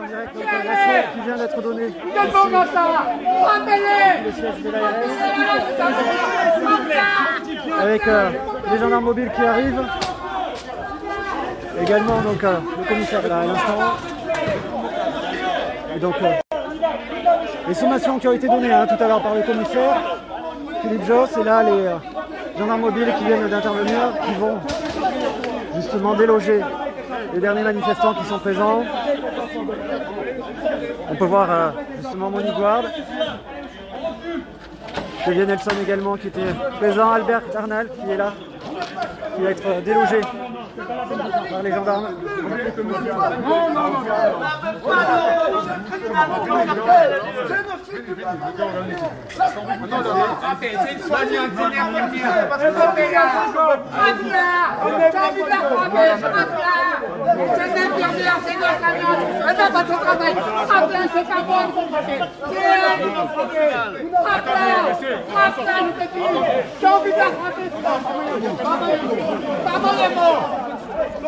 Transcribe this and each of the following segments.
direct donc l'assaut qui vient d'être donné ici, le siège de l'ARS, avec les gendarmes mobiles qui arrivent, également donc le commissaire là à l'instant, et donc les sommations qui ont été données tout à l'heure par le commissaire Philippe Josse, et là les gendarmes mobiles qui viennent d'intervenir, qui vont justement déloger les derniers manifestants qui sont présents. On peut voir justement Monique Ward, Xavier Nelson également qui était présent, Albert Darnal qui est là, qui va être délogé par les gendarmes.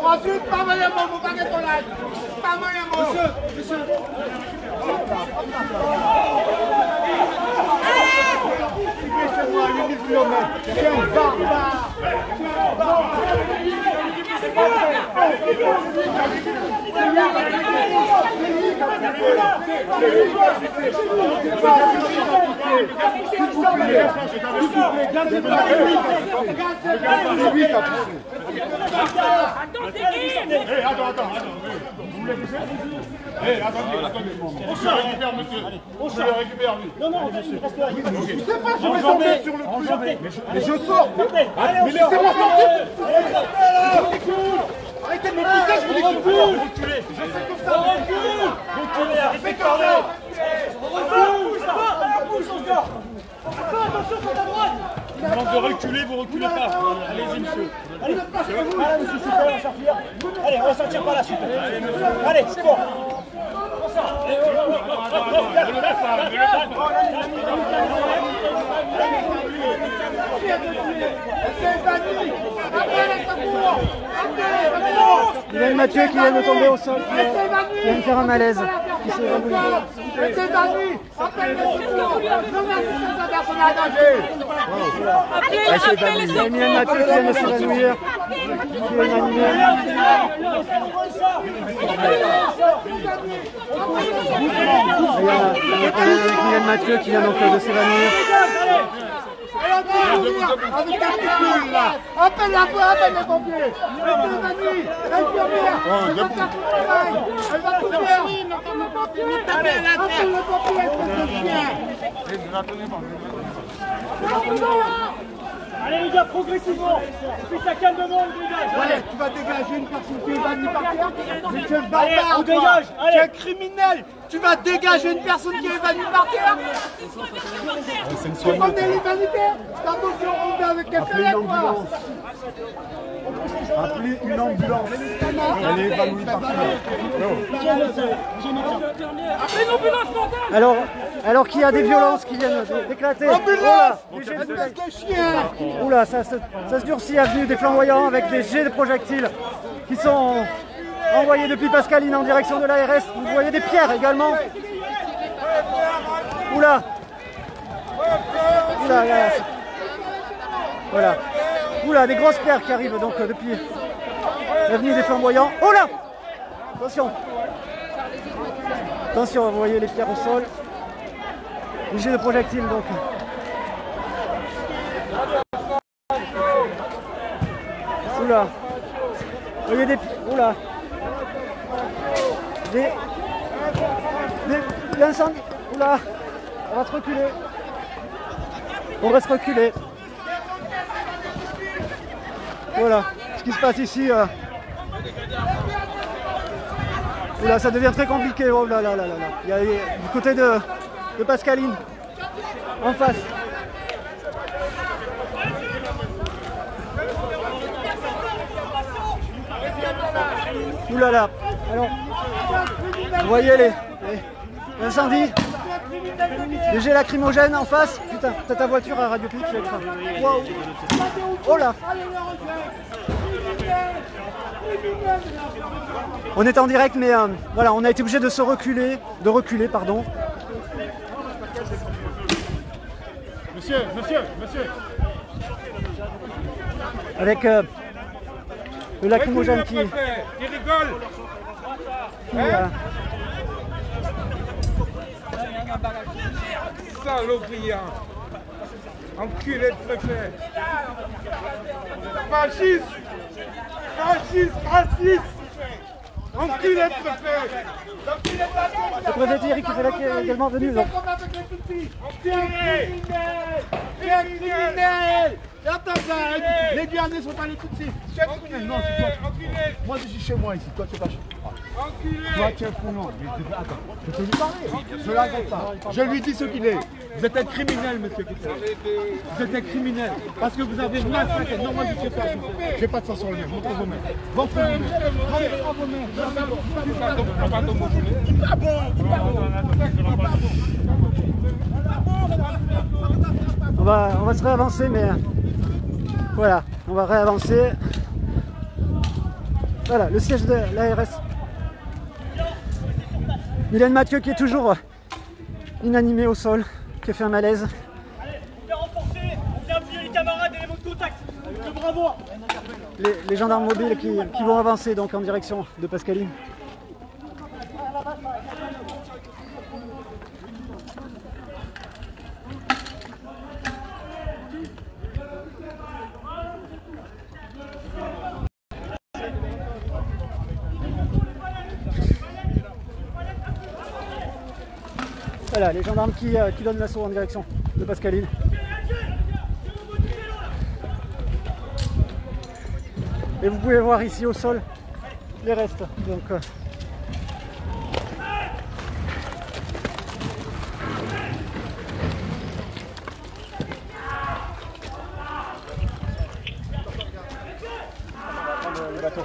Ensuite, pas mal de mots, vous parlez ton âge. Pas mal de mots. Monsieur. Suivez-moi, 8 km. Quel barbare. Attends. Vous voulez pousser ? Attendez. On se récupère, monsieur. On se récupère, lui. Non, monsieur. Je sais pas, je vais tomber sur le truc. Mais je sors. Mais laissez-moi sortir. Arrêtez de me pousser, je vous dis qu'il faut reculer. Je sais comme ça. Reculez, arrêtez comme ça. On bouge encore. Attention, sur ta droite. Je vous demande de reculer, vous reculez pas. Allez-y, monsieur. Allez, monsieur, super, on va sortir. Allez, on va sortir par la suite. Allez, c'est bon. On sort. Hélène Mathieu qui vient de tomber au sol, qui vient de faire un malaise, qui s'est évanoui. Hélène Mathieu qui vient de s'évanouir, qui est animée. Hélène Mathieu qui vient donc de s'évanouir. Avec ta petite là. Appelle la voix, appelle les pompiers. Infirmière, elle va faire tout le travail. Elle va tout faire. Appelle le pompier, espèce de chien. Allez les gars, progressivement. Puis ça calme le monde, dégage. Allez, tu vas dégager une personne qui est évanouie par terre. Mais tu es le barbare, on dégage. Tu es un criminel. Tu vas dégager une personne qui est évanouie par terre. Tu prends des humanitaires. Attention, on vient avec quelqu'un là, quoi. Appelez une ambulance. Elle est évanouie par terre. Appelez une ambulance, bordel. Alors qu'il y a des violences qui viennent d'éclater. Ambulance, espèce de chien. Oula, ça se durcit avenue des Flamboyants avec des jets de projectiles qui sont envoyés depuis Pascaline en direction de l'ARS. Vous voyez des pierres également. Oula. Voilà. Oula, des grosses pierres qui arrivent donc depuis l'avenue des Flamboyants. Oh là! Attention, vous voyez les pierres au sol. Les jets de projectiles donc. Oula. Vous voyez des... Oula. L'incendie. Oula. On va se reculer. Voilà ce qui se passe ici. Oula, ça devient très compliqué. Oh là là là là. Il y a du côté de Pascaline, en face. Oula là. Alors, vous voyez l'incendie, les jets lacrymogènes en face. Putain, t'as ta voiture à Radio Clip, je vais être... Wow. Oh là. On est en direct, mais voilà, on a été obligé de reculer, pardon. Monsieur. Avec le lacrymogène qui... Il rigole. Saloperie. Enculé de préfet. Fasciste. Enculé de préfet. Le préfet Thierry qui est également venu. Donc. Criminel. Attends ça, les Guyanais sont allés tout de suite. Non, c'est toi. Moi je suis chez moi ici, toi tu es pas chez moi. Toi tu es fou, non. Attends, je peux lui parler. Je l'arrête pas. Je lui dis ce qu'il est. Vous êtes un criminel, monsieur Kittel. Vous êtes un criminel. Parce que vous avez massacré. Non, moi je ne sais pas. J'ai pas de sang sur le nez. Montrez vos mains. Montrez vos mains. Montrez vos mains. On va se réavancer, mais voilà, on va réavancer. Voilà, le siège de l'ARS. Mylène Mathieu qui est toujours inanimée au sol, qui a fait un malaise. Allez, on vient renforcer, on vient appuyer les camarades et les mots de contact. Bravo. Les gendarmes mobiles qui vont avancer donc en direction de Pascaline. Voilà, les gendarmes qui donnent l'assaut en direction de Pascaline. Et vous pouvez voir ici au sol les restes. Donc, le bateau.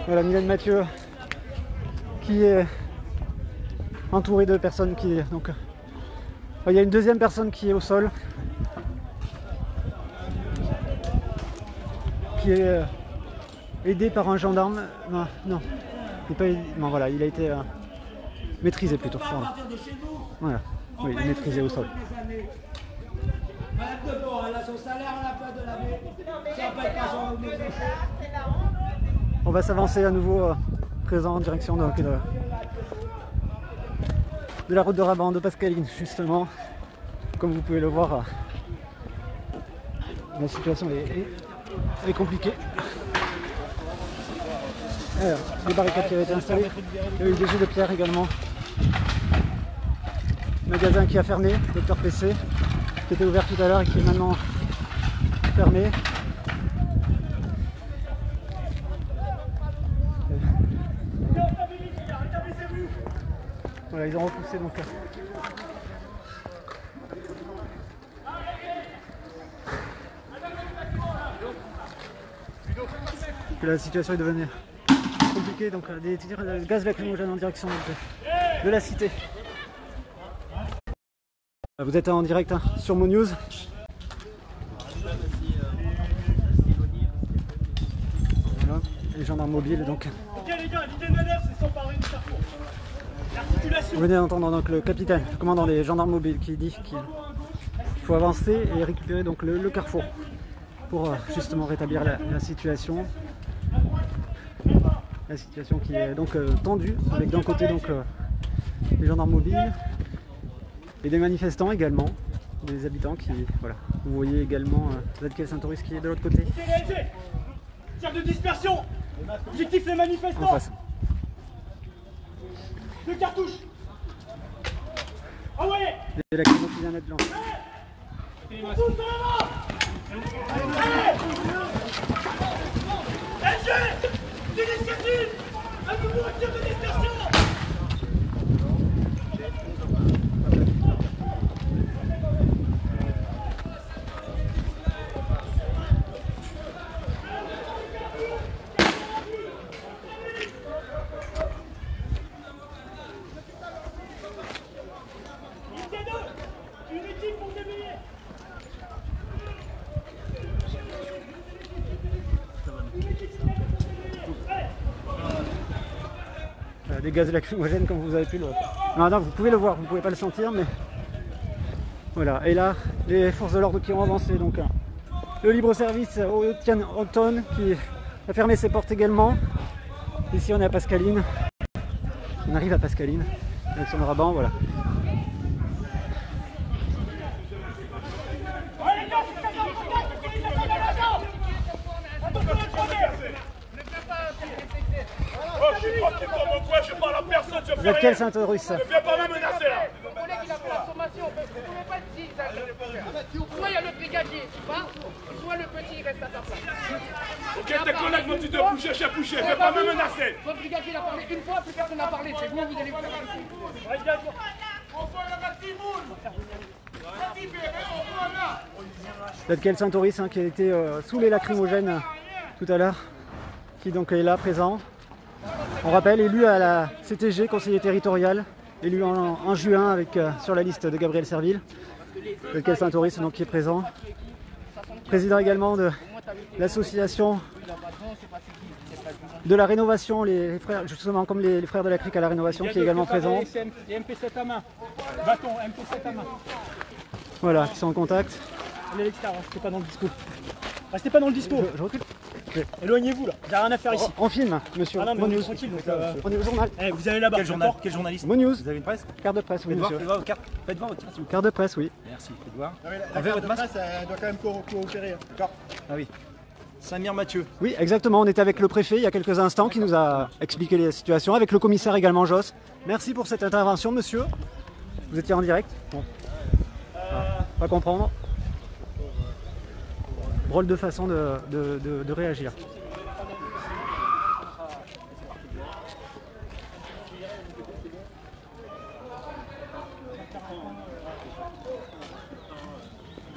Voilà, Mylène Mathieu qui est entourée de personnes qui... Donc, il y a une deuxième personne qui est au sol, qui est aidée par un gendarme. Non, il n'est pas aidé. Non, voilà, il a été maîtrisé plutôt. Pardon. Voilà, oui, maîtrisé au sol. On va s'avancer à nouveau présent en direction de la route de Raban, de Pascaline justement. Comme vous pouvez le voir, la situation est compliquée. Alors, les barricades qui avaient été installées, il y a eu des jets de pierre également. Magasin qui a fermé, Docteur PC, qui était ouvert tout à l'heure et qui est maintenant fermé. Voilà, ils ont repoussé donc. La situation est devenue compliquée, donc des tirs de gaz lacrymogène en direction de la cité. Vous êtes en direct sur Mo News. Voilà, les gendarmes mobiles donc. Ok les gars, l'idée de manœuvre c'est s'emparer du carrefour. Vous venez d'entendre donc le capitaine, le commandant des gendarmes mobiles qui dit qu'il faut avancer et récupérer donc le carrefour pour justement rétablir la situation. La situation qui est donc tendue avec d'un côté donc les gendarmes mobiles et des manifestants également, des habitants qui, voilà, vous voyez également Zadkiel Saint-Oris qui est de l'autre côté. Tir de dispersion. Objectif les manifestants. En face. 2 cartouches. Ah ouais. Et la qui vient d'être lancée. Tous dans la d'initiative. Un nouveau tir de dispersion. des gaz lacrymogènes comme vous avez pu le... Non, vous pouvez le voir, vous ne pouvez pas le sentir, mais voilà. Et là, les forces de l'ordre qui ont avancé, donc le libre-service Auton qui a fermé ses portes également. Ici on est à Pascaline, on arrive à Pascaline avec son Raban, voilà. Vous êtes quel Saint-Russe? Ne viens pas me menacer là. Mon collègue il a fait la sommation, vous ne pouvez pas être 10 soit il y a le brigadier qui part, soit le petit il reste à sa place. Ok, tes collègues vont te bouger, chef boucher, ne viens pas me menacer. Votre brigadier il a parlé une fois, plus personne n'a parlé, c'est vous, vous allez vous faire Vous êtes quel Saint-Russe qui a été sous les lacrymogènes tout à l'heure, qui donc est là présent. On rappelle, élu à la CTG, conseiller territorial, élu en juin avec, sur la liste de Gabriel Serville. Lequel Saint-Maurice donc qui est présent. Président également de l'association de la rénovation, les frères, justement comme les frères de la Crique à la rénovation, qui est également présent. Et MP7 à main. Bâton, MP7 à main. Voilà, qui sont en contact. Allez à l'extérieur, restez pas dans le dispo. Restez pas dans le dispo. Je recule. Éloignez-vous là, j'ai rien à faire ici. On filme, monsieur. Ah non, mais on est tranquille. Donc, on est au journal. Eh, vous allez là-bas. Quel journal? Quel journaliste? Mon News. Vous avez une presse? Carte de presse, oui, monsieur. Faites voir votre carte. Faites voir votre carte, s'il vous plaît. Carte de presse, oui. Merci, faites voir. La carte de presse, elle doit quand même coopérer. D'accord. Ah oui. Samir Mathieu. Oui, exactement. On était avec le préfet il y a quelques instants qui nous a expliqué les situations, avec le commissaire également, Joss. Merci pour cette intervention, monsieur. Vous étiez en direct? Bon. Pas comprendre. Drôle de façon de réagir.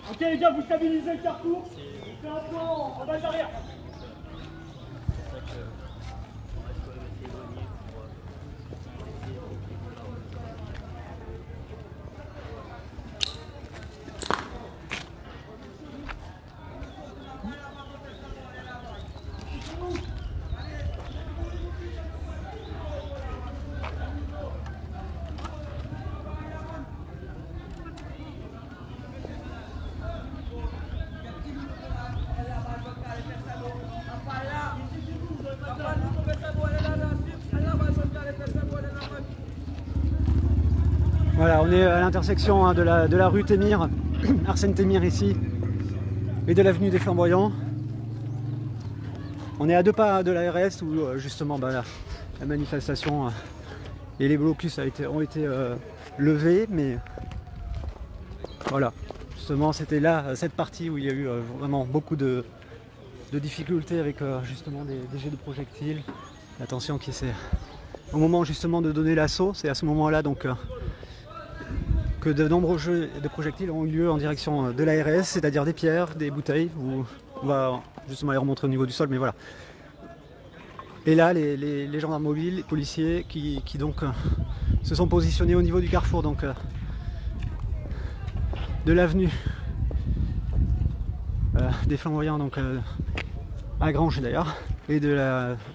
Ok les gars, vous stabilisez le carrefour. Faites un plan en base arrière. Voilà, on est à l'intersection de la rue Témire, Arsène Témire ici, et de l'avenue des Flamboyants. On est à 2 pas de la RS où justement la manifestation et les blocus ont été levés, mais voilà, justement c'était là, cette partie où il y a eu vraiment beaucoup de difficultés avec justement des jets de projectiles. Attention qui c'est au moment justement de donner l'assaut, c'est à ce moment-là donc que de nombreux jeux de projectiles ont eu lieu en direction de la RS, c'est-à-dire des pierres, des bouteilles, où on va justement les remontrer au niveau du sol, mais voilà. Et là, les gendarmes mobiles, les policiers qui donc se sont positionnés au niveau du carrefour donc de l'avenue des Flamboyants, donc à Grange d'ailleurs, et de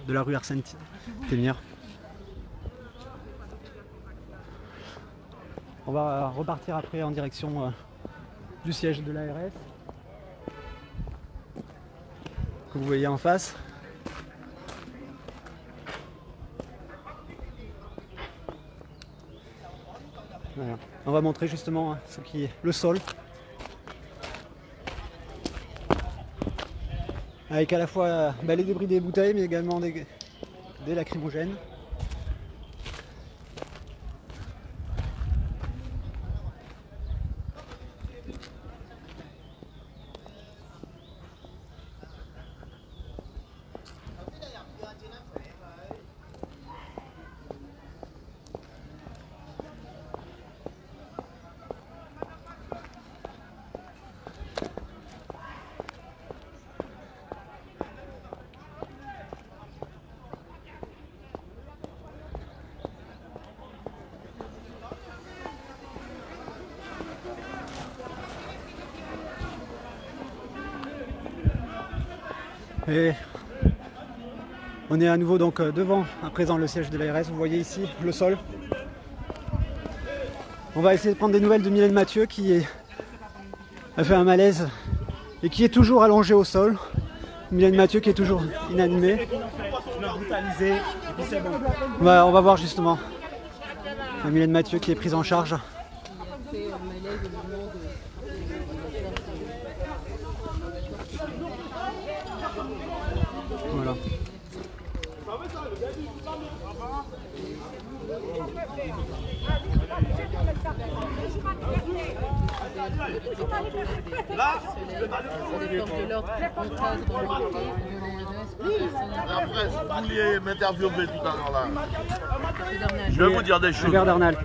la rue Arsène Témire. On va repartir après en direction du siège de l'ARS que vous voyez en face. Voilà. On va montrer justement ce qui est le sol, avec à la fois les débris des bouteilles mais également des lacrymogènes. Et On est à nouveau donc devant à présent le siège de l'ARS. Vous voyez ici le sol. On va essayer de prendre des nouvelles de Mylène Mathieu qui a fait un malaise et qui est toujours allongée au sol. Mylène Mathieu qui est toujours inanimée. On va voir justement Mylène Mathieu qui est prise en charge. Voilà. La presse, vous vouliez m'interviewer tout à l'heure là. Je vais vous dire des choses. Albert Darnal.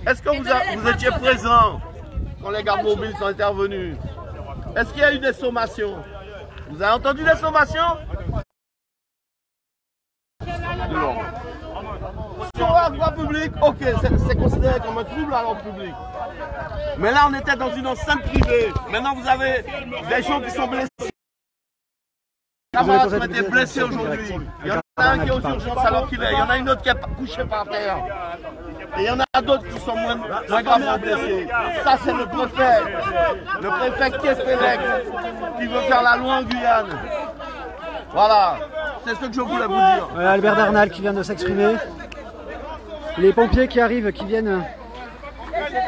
Est-ce que vous étiez présent quand les gardes mobiles sont intervenus? Est-ce qu'il y a eu des sommations? Vous avez entendu des sommations? Non. Sur la voie publique, ok, c'est considéré comme un trouble à l'ordre public. Mais là, on était dans une enceinte privée. Maintenant, vous avez des gens qui sont blessés. Camarades qui ont été blessés aujourd'hui. Il y en a un qui est aux urgences alors qu'il est. Il y en a une autre qui est couchée par terre. Et il y en a d'autres qui sont moins gravement blessés. Ça, c'est le préfet. Le préfet Kespelec qui veut faire la loi en Guyane. Voilà. C'est ce que je voulais vous dire. Voilà, Albert Darnal qui vient de s'exprimer. Les pompiers qui arrivent, qui viennent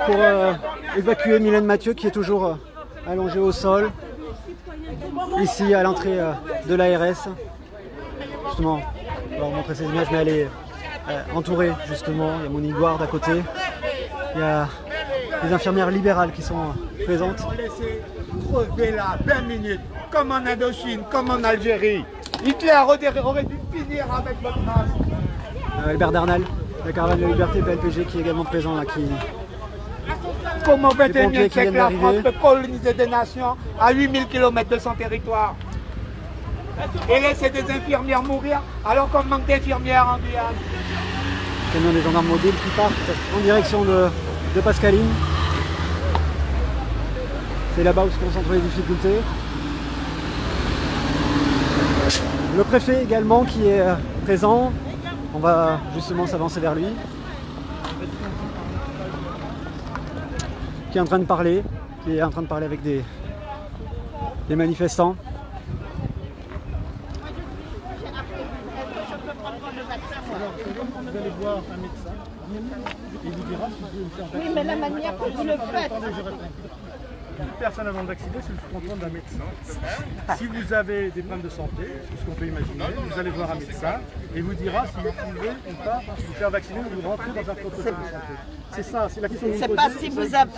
pour évacuer Mylène Mathieu qui est toujours allongée au sol. Ici à l'entrée de l'ARS. Justement, on va vous montrer ces images, mais elle est entourée justement. Il y a Monique Guard à côté. Il y a les infirmières libérales qui sont présentes. Laissez crever là 20 minutes, comme en Indochine, comme en Algérie. Hitler aurait dû finir avec votre race. Albert Darnal, la caravane de la liberté PLPG qui est également présent là, qui... Comment au Les 21e pompiers qui siècle viennent la France d'arriver. peut coloniser des nations à 8000 km de son territoire et laisser des infirmières mourir alors qu'on manque d'infirmières en Guyane. Camion des gendarmes mobiles qui partent en direction de Pascaline. C'est là-bas où se concentrent les difficultés. Le préfet également qui est présent. On va justement s'avancer vers lui. Qui est en train de parler avec des manifestants. Vous allez voir un médecin, il vous dira si vous pouvez me faire vacciner. Oui, mais la manière que vous le faites. Attendez, je réponds. Toute personne avant de vacciner, c'est le contrôle d'un médecin. Si vous avez des problèmes de santé, c'est ce qu'on peut imaginer, vous allez voir un médecin et vous dira si vous pouvez ou pas vous faire vacciner ou vous rentrer dans un protocole de santé. C'est ça, c'est la question que vous C'est pas si vous avez,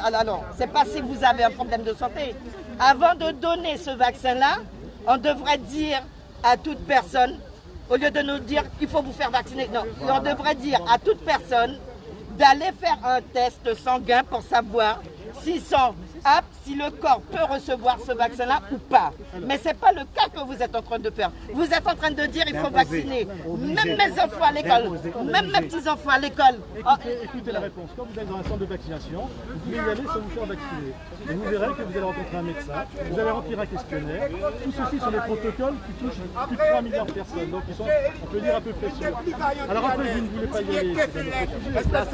c'est pas si vous avez un problème de santé. Avant de donner ce vaccin-là, on devrait dire à toute personne, au lieu de nous dire qu'il faut vous faire vacciner, non, on devrait dire à toute personne d'aller faire un test sanguin pour savoir s'ils sont aptes, si le corps peut recevoir ce vaccin-là ou pas. Mais ce n'est pas le cas que vous êtes en train de faire. Vous êtes en train de dire qu'il faut vacciner. Même mes enfants à l'école, même mes petits-enfants à l'école. Écoutez la réponse. Quand vous êtes dans un centre de vaccination, vous pouvez y aller sans vous faire vacciner. Et vous verrez que vous allez rencontrer un médecin, vous allez remplir un questionnaire. Tout ceci sont des protocoles qui touchent plus de 3 milliards de personnes. Donc ils sont, on peut dire, à peu près sûrs. Alors après, vous ne voulez pas y aller.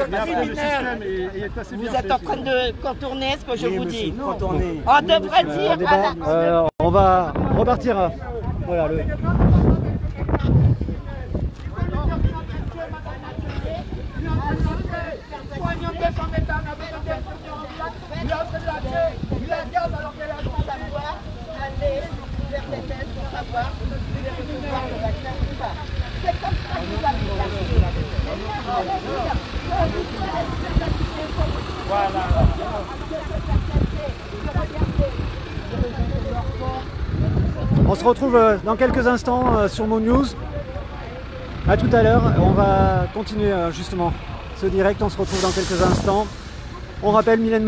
Mais après, le système est assez bien Vous êtes en train de contourner ce que je vous dis. Contourner. On devrait dire à la... On va repartir. Voilà, le... On se retrouve dans quelques instants sur Mo News. A tout à l'heure. On va continuer justement ce direct. On se retrouve dans quelques instants. On rappelle Mylène